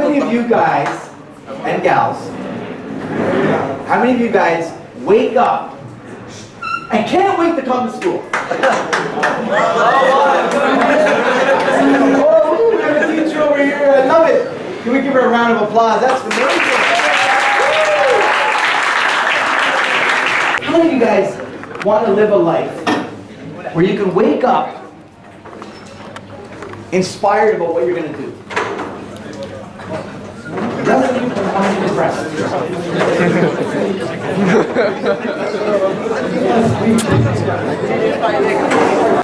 many of you guys and gals, how many of you guys wake up and can't wait to come to school? Oh, we have a teacher over here. I love it. Can we give her a round of applause? That's amazing. How many of you guys want to live a life where you can wake up inspired about what you're going to do? Doesn't even want to impress.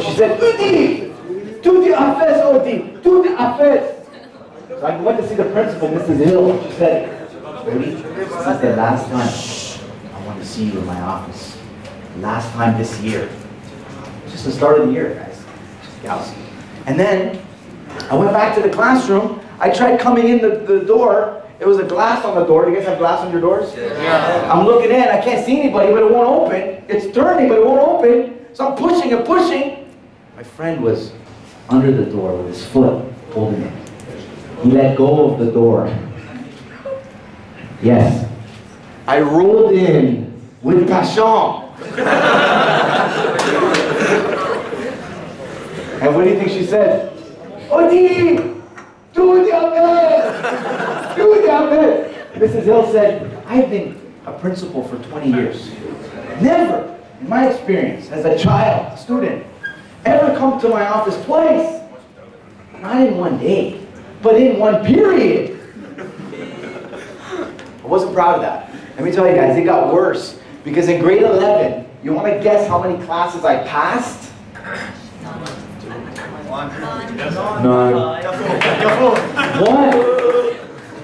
She said, Oudi! Tout est à fait, Oudi! Tout est à fait! So I went to see the principal, Mrs. Hill. She said, Oudi, this is the last time I want to see you in my office. Last time this year. Just the start of the year, guys. Gals. And then I went back to the classroom. I tried coming in the door. It was a glass on the door. Do you guys have glass on your doors? Yeah. I'm looking in. I can't see anybody, but it won't open. It's turning, but it won't open. So I'm pushing and pushing. My friend was under the door with his foot holding it. He let go of the door. Yes. I rolled in with passion. And what do you think she said? Oudi! Do the Mrs. Hill said, I've been a principal for 20 years. Never, in my experience, as a child, a student, ever come to my office twice. Not in one day, but in one period. I wasn't proud of that. Let me tell you guys, it got worse. Because in grade 11, you want to guess how many classes I passed? None. One.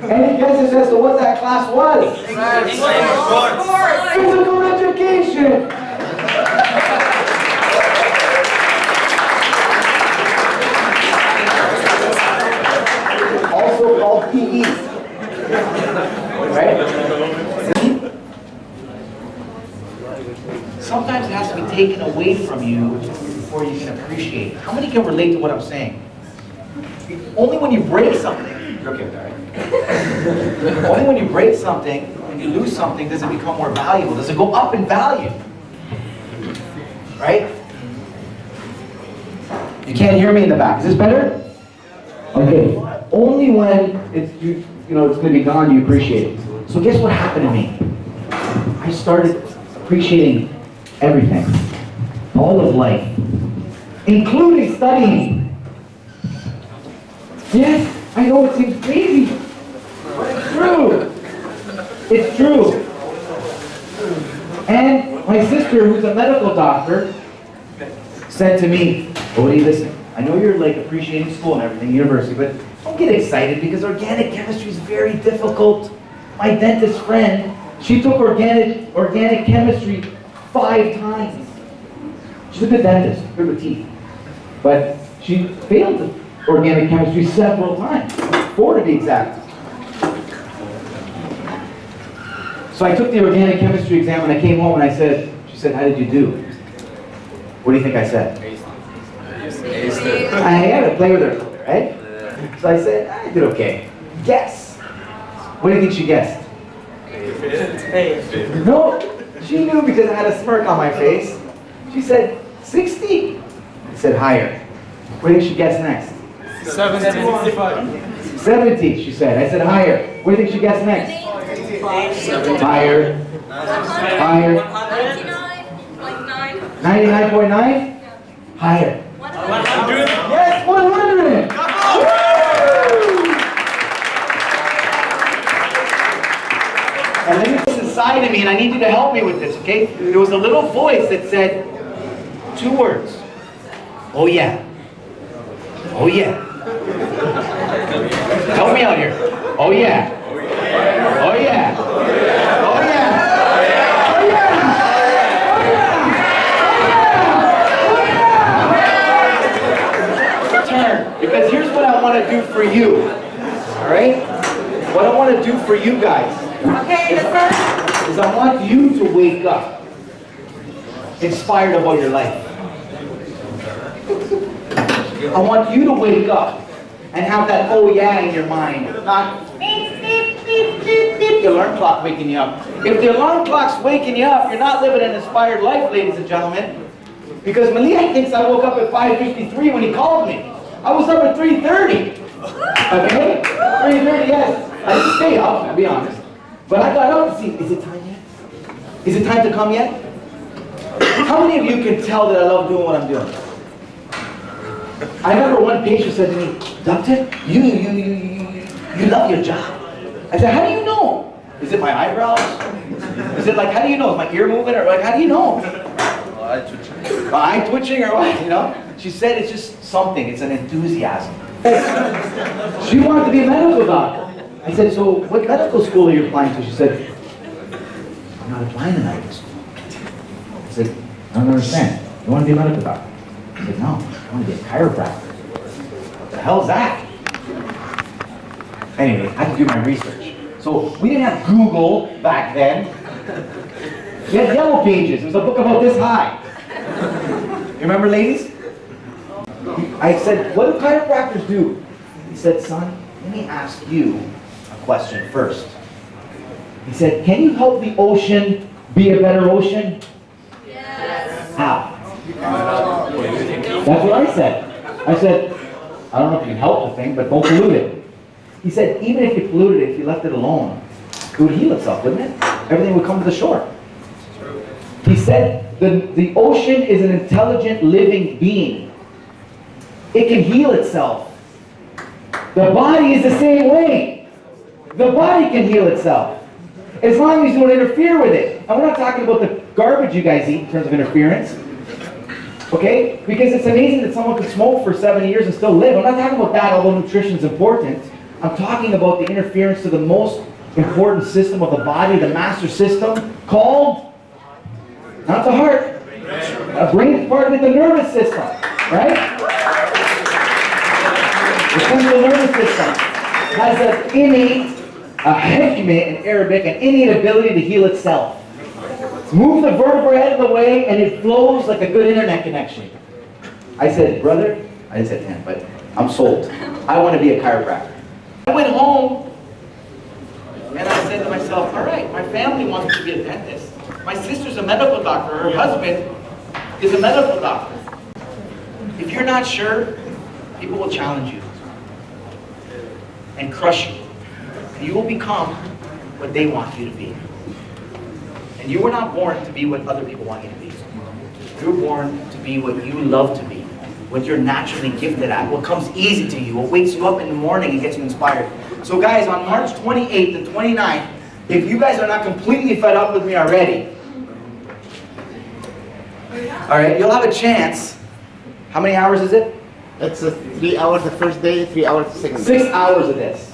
Any guesses as to what that class was? Physical education. Also called PE. Right? Sometimes it has to be taken away from you before you can appreciate it. How many can relate to what I'm saying? Only when you break something, okay, all right. Only when you break something and you lose something does it become more valuable. Does it go up in value? Right? You can't hear me in the back. Is this better? Okay. Only when it's it's going to be gone, you appreciate it. So guess what happened to me? I started appreciating everything, all of life, including studying. Yes, I know it seems crazy, but it's true. It's true. And my sister, who's a medical doctor, said to me, Oudi, listen, I know you're like appreciating school and everything, university, but don't get excited because organic chemistry is very difficult. My dentist friend, she took organic chemistry 5 times. She's a good dentist, good with teeth. But she failed organic chemistry several times, 4 to be exact. So I took the organic chemistry exam and I came home and she said, how did you do? What do you think I said? I had to play with her, right? So I said, I did okay. Guess. What do you think she guessed? No, she knew because I had a smirk on my face. She said, 60. I said, higher. What do you think she guessed next? 70. 70, she said. I said, higher. What do you think she guessed next? 70. Higher. Higher. 99.9? Higher. 100. Yes, 100! And let me put this inside of me, and I need you to help me with this, okay? There was a little voice that said 2 words. Oh yeah. Oh yeah. Help me out here. Oh yeah. Oh yeah. Oh yeah. Oh yeah. Turn. Because here's what I want to do for you. Alright? What I want to do for you guys. Okay, the first is I want you to wake up inspired about your life. I want you to wake up and have that oh yeah in your mind. Not me. the alarm clock waking you up. If the alarm clock's waking you up, you're not living an inspired life, ladies and gentlemen. Because Malia thinks I woke up at 5:53 when he called me. I was up at 3:30. Okay? 3:30, yes. I didn't stay up, I'll be honest. But I got up to see, is it time yet? Is it time to come yet? How many of you can tell that I love doing what I'm doing? I remember one patient said to me, Doctor, you love your job. I said, how do you know? Is it my eyebrows? Is it like, how do you know? Is my ear moving? Or like, how do you know? My eye twitching or what, you know? She said it's just something, it's an enthusiasm. She wanted to be a medical doctor. I said, so what medical school are you applying to? She said, I'm not applying to medical school. I said, I don't understand. You want to be a medical doctor? I said, no, I want to be a chiropractor. What the hell is that? Anyway, I had to do my research. So we didn't have Google back then. We had Yellow Pages. It was a book about this high. You remember, ladies? I said, what do chiropractors do? He said, son, let me ask you a question first. He said, can you help the ocean be a better ocean? Yes. How? That's what I said. I said, I don't know if you can help the thing, but don't pollute it. He said, even if you polluted it, if you left it alone, it would heal itself, wouldn't it? Everything would come to the shore. He said, the ocean is an intelligent living being. It can heal itself. The body is the same way. The body can heal itself. As long as you don't interfere with it. And we're not talking about the garbage you guys eat in terms of interference. Okay? Because it's amazing that someone could smoke for 70 years and still live. I'm not talking about that, although nutrition is important. I'm talking about the interference to the most important system of the body, the master system, called, not the heart, a brain part of it, the nervous system, right? The central nervous system has an innate, a hikmah in Arabic, an innate ability to heal itself. Move the vertebrae out of the way and it flows like a good internet connection. I said, brother, I didn't say to him, but I'm sold. I want to be a chiropractor. I went home and I said to myself, all right, my family wants me to be a dentist. My sister's a medical doctor. Her husband is a medical doctor. If you're not sure, people will challenge you and crush you. And you will become what they want you to be. And you were not born to be what other people want you to be. You were born to be what you love to be, what you're naturally gifted at, what comes easy to you, what wakes you up in the morning and gets you inspired. So guys, on March 28th and 29th, if you guys are not completely fed up with me already, all right, you'll have a chance. How many hours is it? It's 3 hours the first day, 3 hours the second day. 6 hours of this.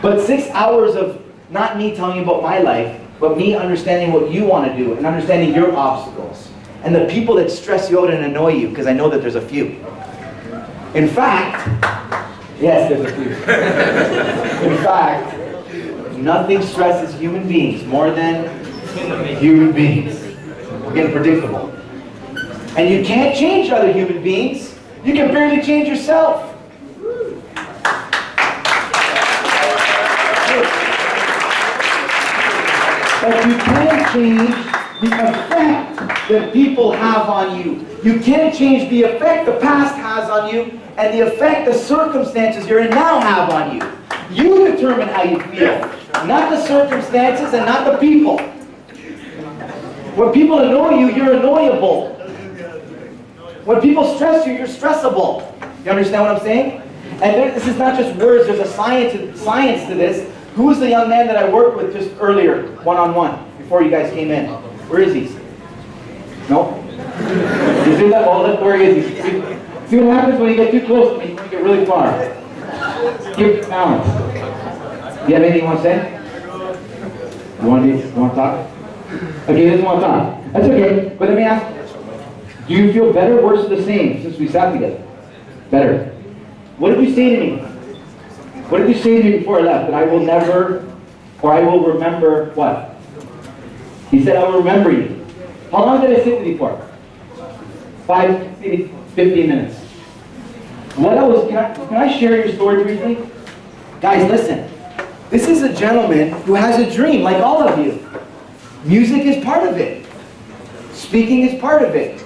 But 6 hours of not me telling you about my life, but me understanding what you want to do and understanding your obstacles. And the people that stress you out and annoy you, because I know that there's a few. In fact, yes, there's a few. In fact, nothing stresses human beings more than human beings. We're getting predictable. And you can't change other human beings. You can barely change yourself. But you can change the effect that people have on you. You can't change the effect the past has on you and the effect the circumstances you're in now have on you. You determine how you feel, not the circumstances and not the people. When people annoy you, you're annoyable. When people stress you, you're stressable. You understand what I'm saying? And this is not just words, there's a science to this. Who was the young man that I worked with just earlier, one-on-one, before you guys came in? Where is he? No? You see that? Well, look where he is. See what happens when you get too close to me? You get really far. Keep balance. Do you have anything you want to say? You want to talk? Okay, he doesn't want to talk. That's okay, but let me ask, do you feel better, worse, or the same since we sat together? Better. What did you say to me? What did you say to me before I left? That I will never, or I will remember what? He said, I will remember you. How long did I sit with you for? 5, maybe 15 minutes. What else? Can I share your story briefly? Guys, listen. This is a gentleman who has a dream, like all of you. Music is part of it. Speaking is part of it.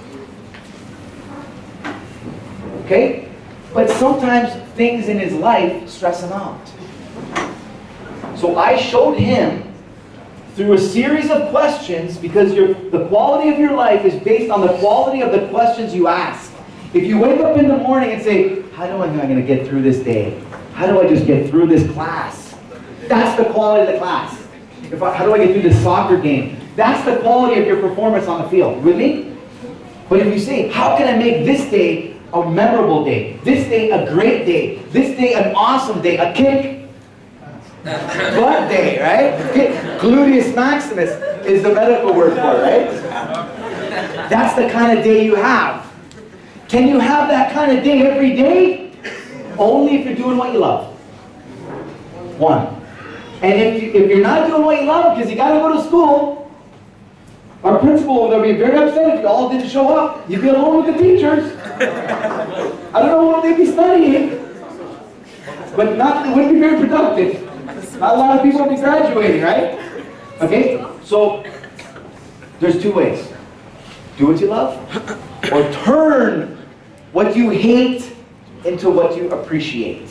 Okay? But sometimes things in his life stress him out. So I showed him through a series of questions, because the quality of your life is based on the quality of the questions you ask. If you wake up in the morning and say, how am I going to get through this day? How do I just get through this class? That's the quality of the class. How do I get through this soccer game? That's the quality of your performance on the field. With me? But if you say, how can I make this day a memorable day? This day a great day? This day an awesome day? A kick butt day, right? Gluteus maximus is the medical word for it, right? That's the kind of day you have. Can you have that kind of day every day? Only if you're doing what you love. One. And if you're not doing what you love because you got to go to school, our principal will be very upset if you all didn't show up. You'd be alone with the teachers. I don't know what they'd be studying, but it wouldn't be very productive. Not a lot of people will be graduating, right? Okay, so there's two ways. Do what you love, or turn what you hate into what you appreciate.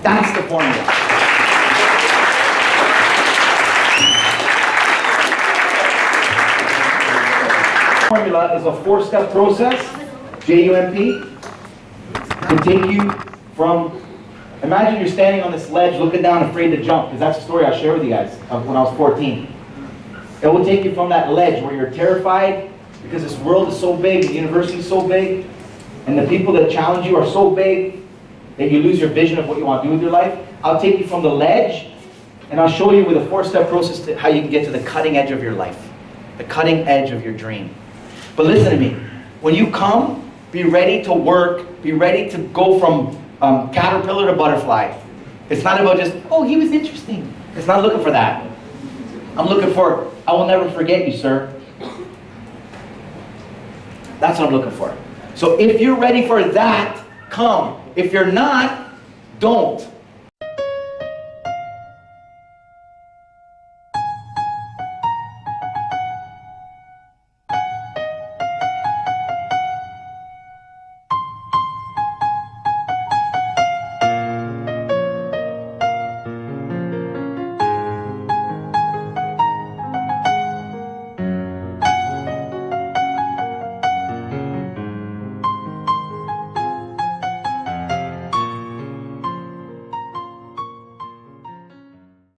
That's the formula. Formula is a 4-step process, J.U.M.P, to take you from, imagine you're standing on this ledge looking down afraid to jump, because that's the story I shared with you guys when I was 14. It will take you from that ledge where you're terrified because this world is so big, the university is so big, and the people that challenge you are so big that you lose your vision of what you want to do with your life. I'll take you from the ledge and I'll show you with a 4-step process to how you can get to the cutting edge of your life, the cutting edge of your dream. But listen to me, when you come, be ready to work, be ready to go from caterpillar to butterfly. It's not about just, oh, he was interesting. It's not looking for that. I'm looking for, I will never forget you, sir. That's what I'm looking for. So if you're ready for that, come. If you're not, don't.